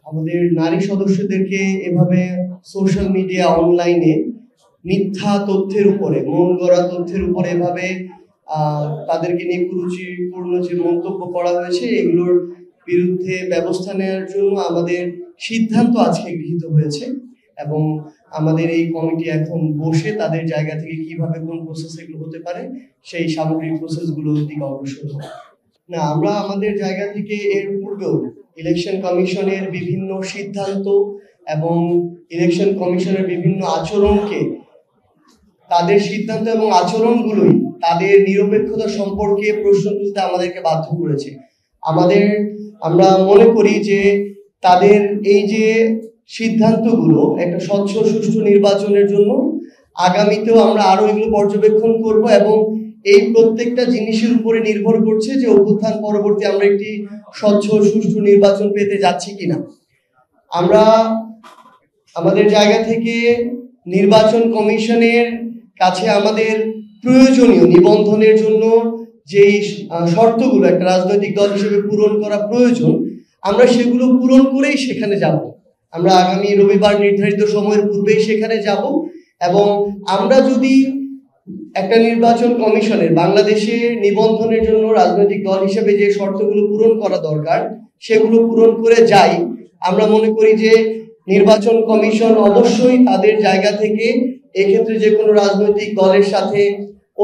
আমাদের নারী সদস্যদেরকে এভাবে সোশ্যাল মিডিয়া অনলাইনে মিথ্যা তথ্যের উপরে, মন গড়া তথ্যের উপরে এভাবে তাদেরকে নিয়ে কুরুচিপূর্ণ যে মন্তব্য করা হয়েছে, এগুলোর বিরুদ্ধে ব্যবস্থা নেওয়ার জন্য আমাদের সিদ্ধান্ত আজকে গৃহীত হয়েছে এবং আমাদের এই কমিটি এখন বসে তাদের জায়গা থেকে কিভাবে কোন প্রসেস এগুলো হতে পারে সেই সামগ্রিক প্রসেসগুলোর দিকে অগ্রসর হবে। না, আমরা আমাদের জায়গা থেকে এর পূর্বেও ইলেকশন কমিশনের বিভিন্ন সিদ্ধান্ত এবং ইলেকশন কমিশনের বিভিন্ন আচরণকে, তাদের সিদ্ধান্ত এবং আচরণগুলোই তাদের নিরপেক্ষতা সম্পর্কে প্রশ্ন তুলতে আমাদেরকে বাধ্য করেছে। আমরা মনে করি যে তাদের এই যে সিদ্ধান্তগুলো একটা স্বচ্ছ সুষ্ঠু নির্বাচনের জন্য আগামীতেও আমরা আরো এগুলো পর্যবেক্ষণ করব এবং এই প্রত্যেকটা জিনিসের উপরে নির্ভর করছে যে অভ্যুত্থান পরবর্তী আমরা একটি স্বচ্ছ সুষ্ঠু নির্বাচন পেতে যাচ্ছি কিনা। আমরা আমাদের জায়গা থেকে নির্বাচন কমিশনের কাছে আমাদের প্রয়োজনীয় নিবন্ধনের জন্য যেই শর্তগুলো একটা রাজনৈতিক দল হিসেবে পূরণ করা প্রয়োজন, আমরা সেগুলো পূরণ করেই সেখানে যাব। আমরা আগামী রবিবার নির্ধারিত সময়ের পূর্বেই সেখানে যাব এবং আমরা যদি একটা নির্বাচন কমিশনের বাংলাদেশে নিবন্ধনের জন্য রাজনৈতিক দল হিসেবে যে শর্তগুলো পূরণ করা দরকার সেগুলো পূরণ করে যাই, আমরা মনে করি যে নির্বাচন কমিশন অবশ্যই তাদের জায়গা থেকে এক্ষেত্রে যে কোনো রাজনৈতিক দলের সাথে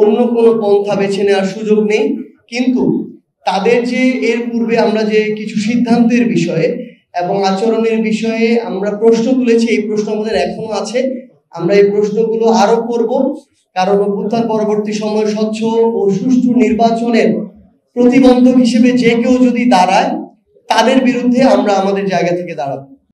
অন্য কোনো পন্থা বেছে নেওয়ার সুযোগ নেই। কিন্তু তাদের যে এর পূর্বে আমরা যে কিছু সিদ্ধান্তের বিষয়ে এবং আচরণের বিষয়ে আমরা প্রশ্ন তুলেছি, এই প্রশ্ন আমাদের এখনো আছে। আমরা এই প্রশ্নগুলো আরো করব, কারণ অভ্যুত্থান পরবর্তী সময় স্বচ্ছ ও সুষ্ঠু নির্বাচনের প্রতিবন্ধক হিসেবে যে কেউ যদি দাঁড়ায়, তাদের বিরুদ্ধে আমরা আমাদের জায়গা থেকে দাঁড়াবো।